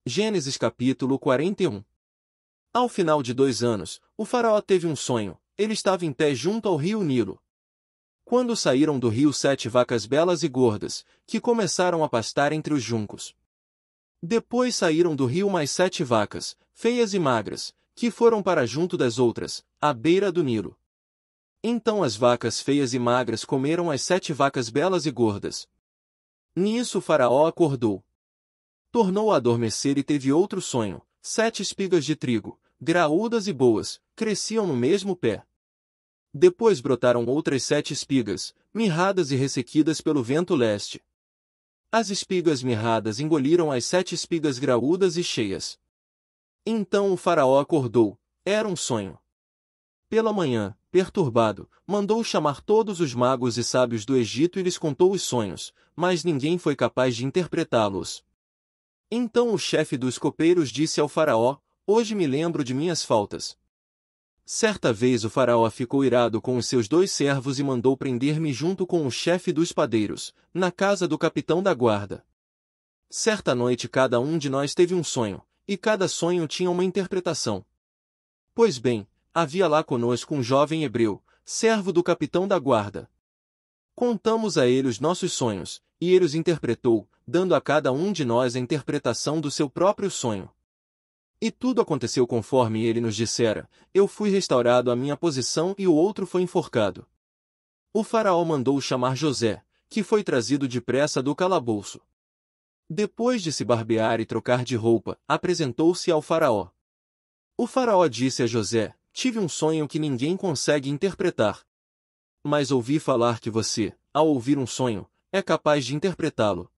Gênesis capítulo 41. Ao final de 2 anos, o faraó teve um sonho. Ele estava em pé junto ao rio Nilo. Quando saíram do rio 7 vacas belas e gordas, que começaram a pastar entre os juncos. Depois saíram do rio mais 7 vacas, feias e magras, que foram para junto das outras, à beira do Nilo. Então as vacas feias e magras comeram as 7 vacas belas e gordas. Nisso o faraó acordou. Tornou a adormecer e teve outro sonho. 7 espigas de trigo, graúdas e boas, cresciam no mesmo pé. Depois brotaram outras 7 espigas, mirradas e ressequidas pelo vento leste. As espigas mirradas engoliram as 7 espigas graúdas e cheias. Então o faraó acordou. Era um sonho. Pela manhã, perturbado, mandou chamar todos os magos e sábios do Egito e lhes contou os sonhos, mas ninguém foi capaz de interpretá-los. Então o chefe dos copeiros disse ao faraó: "Hoje me lembro de minhas faltas." Certa vez o faraó ficou irado com os seus 2 servos e mandou prender-me junto com o chefe dos padeiros, na casa do capitão da guarda. Certa noite cada um de nós teve um sonho, e cada sonho tinha uma interpretação. Pois bem, havia lá conosco um jovem hebreu, servo do capitão da guarda. Contamos a ele os nossos sonhos, e ele os interpretou, dando a cada um de nós a interpretação do seu próprio sonho. E tudo aconteceu conforme ele nos dissera. Eu fui restaurado à minha posição e o outro foi enforcado. O faraó mandou chamar José, que foi trazido depressa do calabouço. Depois de se barbear e trocar de roupa, apresentou-se ao faraó. O faraó disse a José: "Tive um sonho que ninguém consegue interpretar. Mas ouvi falar que você, ao ouvir um sonho, é capaz de interpretá-lo."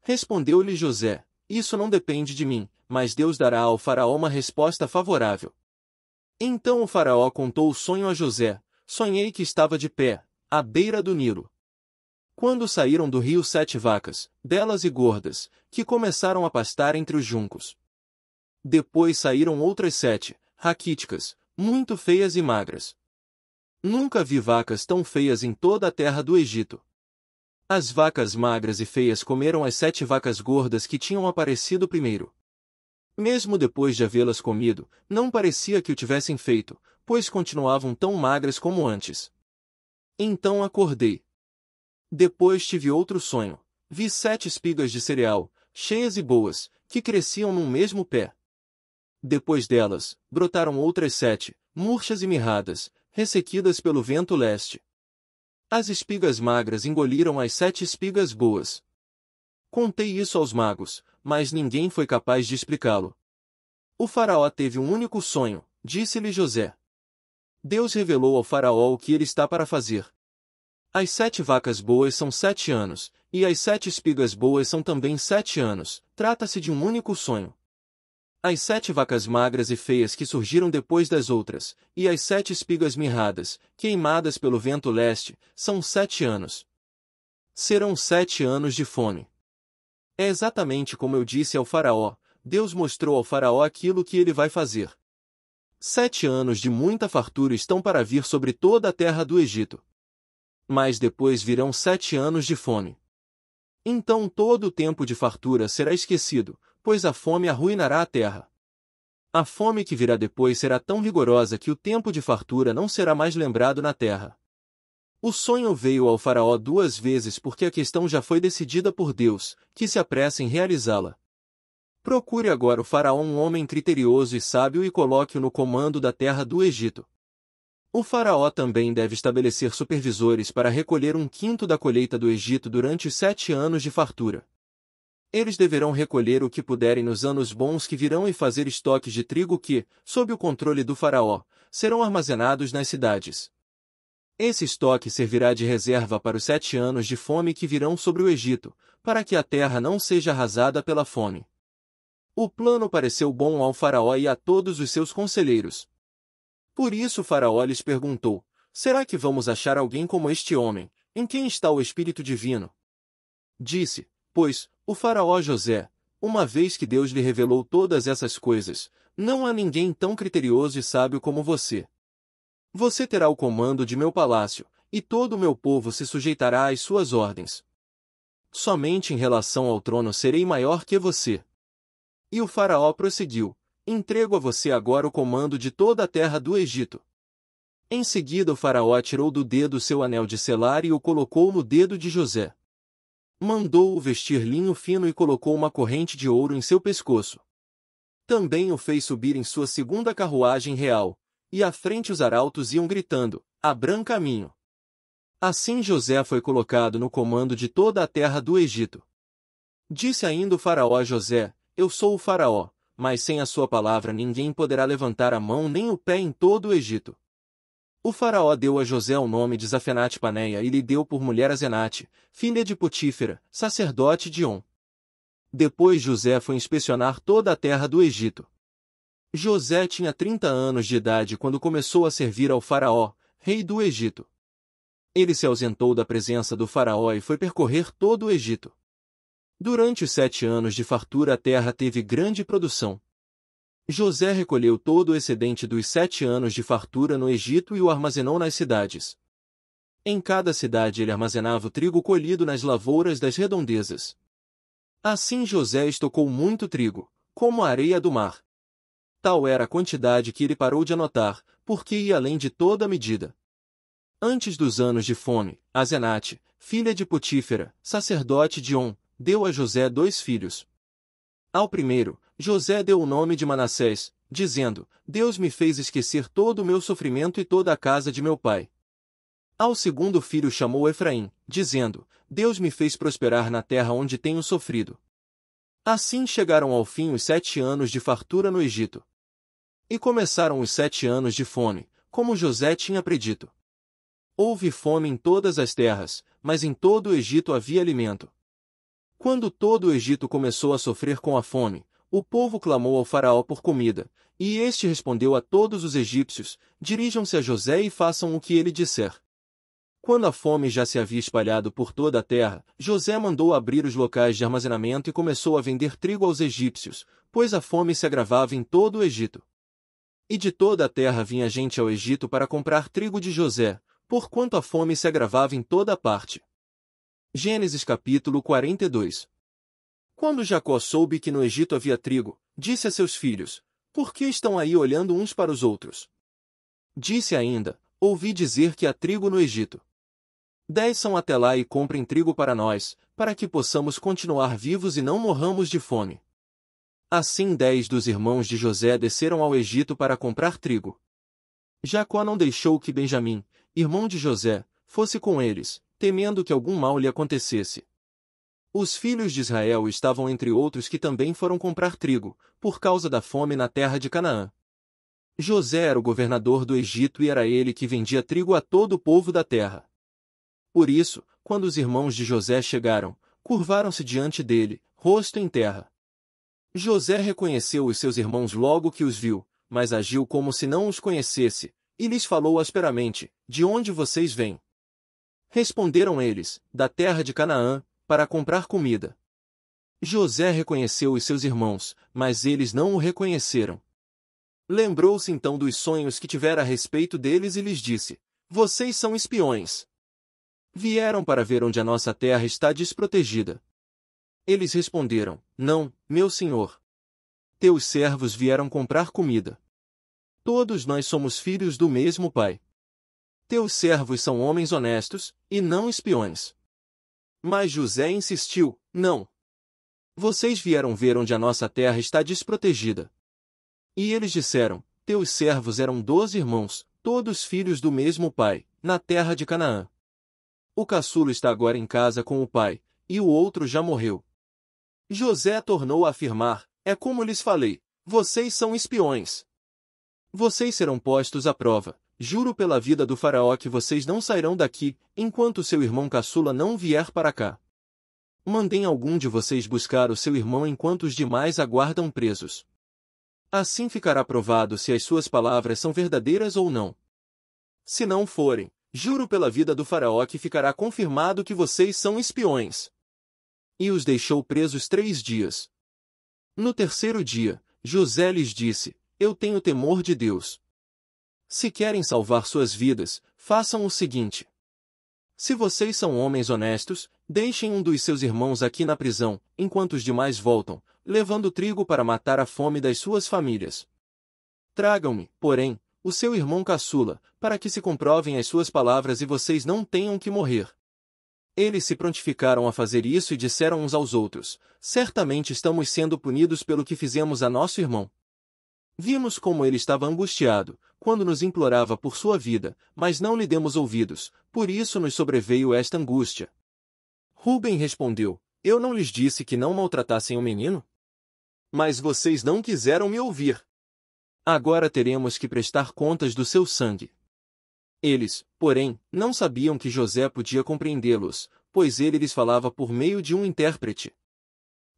Respondeu-lhe José: "Isso não depende de mim, mas Deus dará ao faraó uma resposta favorável." Então o faraó contou o sonho a José: "Sonhei que estava de pé, à beira do Nilo. Quando saíram do rio 7 vacas, belas e gordas, que começaram a pastar entre os juncos. Depois saíram outras 7, raquíticas, muito feias e magras. Nunca vi vacas tão feias em toda a terra do Egito. As vacas magras e feias comeram as 7 vacas gordas que tinham aparecido primeiro. Mesmo depois de havê-las comido, não parecia que o tivessem feito, pois continuavam tão magras como antes. Então acordei. Depois tive outro sonho. Vi 7 espigas de cereal, cheias e boas, que cresciam num mesmo pé. Depois delas, brotaram outras 7, murchas e mirradas, ressequidas pelo vento leste. As espigas magras engoliram as 7 espigas boas. Contei isso aos magos, mas ninguém foi capaz de explicá-lo. O faraó teve um único sonho, disse-lhe José. Deus revelou ao faraó o que ele está para fazer. As 7 vacas boas são 7 anos, e as 7 espigas boas são também 7 anos, trata-se de um único sonho. As 7 vacas magras e feias que surgiram depois das outras, e as 7 espigas mirradas, queimadas pelo vento leste, são 7 anos. Serão 7 anos de fome. É exatamente como eu disse ao faraó. Deus mostrou ao faraó aquilo que ele vai fazer. 7 anos de muita fartura estão para vir sobre toda a terra do Egito. Mas depois virão 7 anos de fome. Então todo o tempo de fartura será esquecido, pois a fome arruinará a terra. A fome que virá depois será tão rigorosa que o tempo de fartura não será mais lembrado na terra. O sonho veio ao faraó 2 vezes porque a questão já foi decidida por Deus, que se apressa em realizá-la. Procure agora o faraó um homem criterioso e sábio e coloque-o no comando da terra do Egito. O faraó também deve estabelecer supervisores para recolher 1/5 da colheita do Egito durante os 7 anos de fartura. Eles deverão recolher o que puderem nos anos bons que virão e fazer estoques de trigo que, sob o controle do faraó, serão armazenados nas cidades. Esse estoque servirá de reserva para os 7 anos de fome que virão sobre o Egito, para que a terra não seja arrasada pela fome. O plano pareceu bom ao faraó e a todos os seus conselheiros. Por isso o faraó lhes perguntou: "Será que vamos achar alguém como este homem, em quem está o Espírito Divino?" Disse, pois, o faraó José: "Uma vez que Deus lhe revelou todas essas coisas, não há ninguém tão criterioso e sábio como você. Você terá o comando de meu palácio, e todo o meu povo se sujeitará às suas ordens. Somente em relação ao trono serei maior que você." E o faraó prosseguiu: entrego a você agora o comando de toda a terra do Egito. Em seguida o faraó tirou do dedo seu anel de selar e o colocou no dedo de José. Mandou-o vestir linho fino e colocou uma corrente de ouro em seu pescoço. Também o fez subir em sua segunda carruagem real, e à frente os arautos iam gritando: abram caminho. Assim José foi colocado no comando de toda a terra do Egito. Disse ainda o faraó a José: eu sou o faraó, mas sem a sua palavra ninguém poderá levantar a mão nem o pé em todo o Egito. O faraó deu a José o nome de Zafenate-Paneia e lhe deu por mulher Asenate, filha de Potífera, sacerdote de On. Depois José foi inspecionar toda a terra do Egito. José tinha 30 anos de idade quando começou a servir ao faraó, rei do Egito. Ele se ausentou da presença do faraó e foi percorrer todo o Egito. Durante os 7 anos de fartura a terra teve grande produção. José recolheu todo o excedente dos 7 anos de fartura no Egito e o armazenou nas cidades. Em cada cidade ele armazenava o trigo colhido nas lavouras das redondezas. Assim José estocou muito trigo, como a areia do mar. Tal era a quantidade que ele parou de anotar, porque ia além de toda a medida. Antes dos anos de fome, Asenate, filha de Potífera, sacerdote de On, deu a José 2 filhos. Ao primeiro, José deu o nome de Manassés, dizendo: Deus me fez esquecer todo o meu sofrimento e toda a casa de meu pai. Ao segundo filho chamou Efraim, dizendo: Deus me fez prosperar na terra onde tenho sofrido. Assim chegaram ao fim os 7 anos de fartura no Egito. E começaram os 7 anos de fome, como José tinha predito. Houve fome em todas as terras, mas em todo o Egito havia alimento. Quando todo o Egito começou a sofrer com a fome, o povo clamou ao faraó por comida, e este respondeu a todos os egípcios: dirijam-se a José e façam o que ele disser. Quando a fome já se havia espalhado por toda a terra, José mandou abrir os locais de armazenamento e começou a vender trigo aos egípcios, pois a fome se agravava em todo o Egito. E de toda a terra vinha gente ao Egito para comprar trigo de José, porquanto a fome se agravava em toda a parte. Gênesis capítulo 42. Quando Jacó soube que no Egito havia trigo, disse a seus filhos: por que estão aí olhando uns para os outros? Disse ainda: ouvi dizer que há trigo no Egito. 10 são até lá e comprem trigo para nós, para que possamos continuar vivos e não morramos de fome. Assim 10 dos irmãos de José desceram ao Egito para comprar trigo. Jacó não deixou que Benjamim, irmão de José, fosse com eles, temendo que algum mal lhe acontecesse. Os filhos de Israel estavam entre outros que também foram comprar trigo, por causa da fome na terra de Canaã. José era o governador do Egito e era ele que vendia trigo a todo o povo da terra. Por isso, quando os irmãos de José chegaram, curvaram-se diante dele, rosto em terra. José reconheceu os seus irmãos logo que os viu, mas agiu como se não os conhecesse, e lhes falou asperamente: de onde vocês vêm? Responderam eles: da terra de Canaã, para comprar comida. José reconheceu os seus irmãos, mas eles não o reconheceram. Lembrou-se então dos sonhos que tivera a respeito deles e lhes disse: vocês são espiões. Vieram para ver onde a nossa terra está desprotegida. Eles responderam: não, meu senhor. Teus servos vieram comprar comida. Todos nós somos filhos do mesmo pai. Teus servos são homens honestos, e não espiões. Mas José insistiu: não. Vocês vieram ver onde a nossa terra está desprotegida. E eles disseram: teus servos eram 12 irmãos, todos filhos do mesmo pai, na terra de Canaã. O caçulo está agora em casa com o pai, e o outro já morreu. José tornou a afirmar: é como lhes falei, vocês são espiões. Vocês serão postos à prova, juro pela vida do faraó que vocês não sairão daqui, enquanto seu irmão caçula não vier para cá. Mandem algum de vocês buscar o seu irmão enquanto os demais aguardam presos. Assim ficará provado se as suas palavras são verdadeiras ou não. Se não forem, juro pela vida do faraó que ficará confirmado que vocês são espiões. E os deixou presos 3 dias. No terceiro dia, José lhes disse: eu tenho temor de Deus. Se querem salvar suas vidas, façam o seguinte. Se vocês são homens honestos, deixem um dos seus irmãos aqui na prisão, enquanto os demais voltam, levando trigo para matar a fome das suas famílias. Tragam-me, porém, o seu irmão caçula, para que se comprovem as suas palavras e vocês não tenham que morrer. Eles se prontificaram a fazer isso e disseram uns aos outros: certamente estamos sendo punidos pelo que fizemos a nosso irmão. Vimos como ele estava angustiado, quando nos implorava por sua vida, mas não lhe demos ouvidos, por isso nos sobreveio esta angústia. Rúben respondeu: eu não lhes disse que não maltratassem o menino? Mas vocês não quiseram me ouvir. Agora teremos que prestar contas do seu sangue. Eles, porém, não sabiam que José podia compreendê-los, pois ele lhes falava por meio de um intérprete.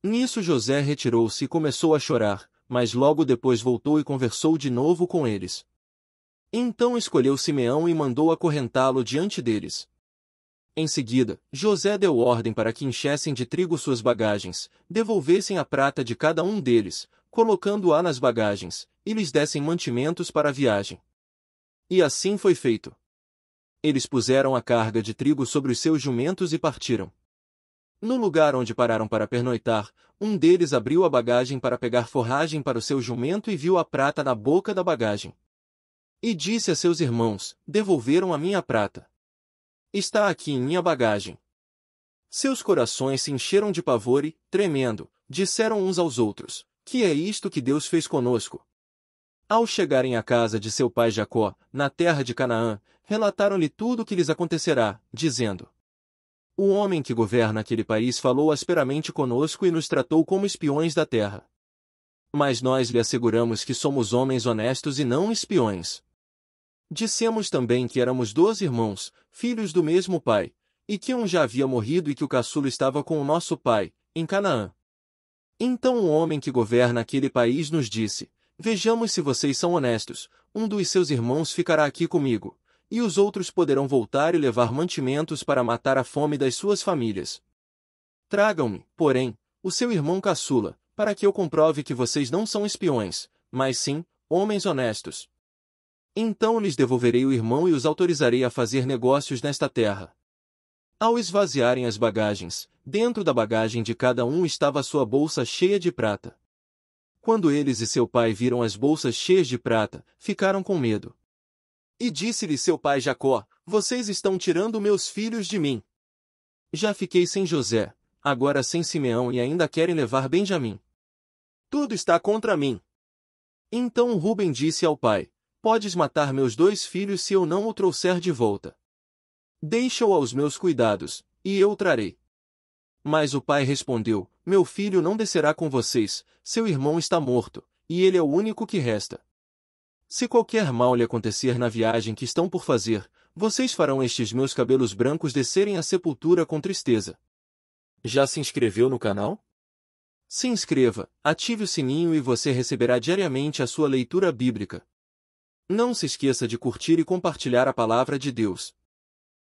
Nisso José retirou-se e começou a chorar, mas logo depois voltou e conversou de novo com eles. Então escolheu Simeão e mandou acorrentá-lo diante deles. Em seguida, José deu ordem para que enchessem de trigo suas bagagens, devolvessem a prata de cada um deles, colocando-a nas bagagens, e lhes dessem mantimentos para a viagem. E assim foi feito. Eles puseram a carga de trigo sobre os seus jumentos e partiram. No lugar onde pararam para pernoitar, um deles abriu a bagagem para pegar forragem para o seu jumento e viu a prata na boca da bagagem. E disse a seus irmãos: devolveram a minha prata. Está aqui em minha bagagem. Seus corações se encheram de pavor e, tremendo, disseram uns aos outros: que é isto que Deus fez conosco? Ao chegarem à casa de seu pai Jacó, na terra de Canaã, relataram-lhe tudo o que lhes acontecerá, dizendo: o homem que governa aquele país falou asperamente conosco e nos tratou como espiões da terra. Mas nós lhe asseguramos que somos homens honestos e não espiões. Dissemos também que éramos 12 irmãos, filhos do mesmo pai, e que um já havia morrido e que o caçula estava com o nosso pai, em Canaã. Então o homem que governa aquele país nos disse: vejamos se vocês são honestos, um dos seus irmãos ficará aqui comigo, e os outros poderão voltar e levar mantimentos para matar a fome das suas famílias. Tragam-me, porém, o seu irmão caçula, para que eu comprove que vocês não são espiões, mas sim, homens honestos. Então lhes devolverei o irmão e os autorizarei a fazer negócios nesta terra. Ao esvaziarem as bagagens, dentro da bagagem de cada um estava a sua bolsa cheia de prata. Quando eles e seu pai viram as bolsas cheias de prata, ficaram com medo. E disse-lhe seu pai Jacó: vocês estão tirando meus filhos de mim. Já fiquei sem José, agora sem Simeão e ainda querem levar Benjamim. Tudo está contra mim. Então Rúben disse ao pai: podes matar meus 2 filhos se eu não o trouxer de volta. Deixa-o aos meus cuidados, e eu o trarei. Mas o pai respondeu: meu filho não descerá com vocês, seu irmão está morto, e ele é o único que resta. Se qualquer mal lhe acontecer na viagem que estão por fazer, vocês farão estes meus cabelos brancos descerem à sepultura com tristeza. Já se inscreveu no canal? Se inscreva, ative o sininho e você receberá diariamente a sua leitura bíblica. Não se esqueça de curtir e compartilhar a palavra de Deus.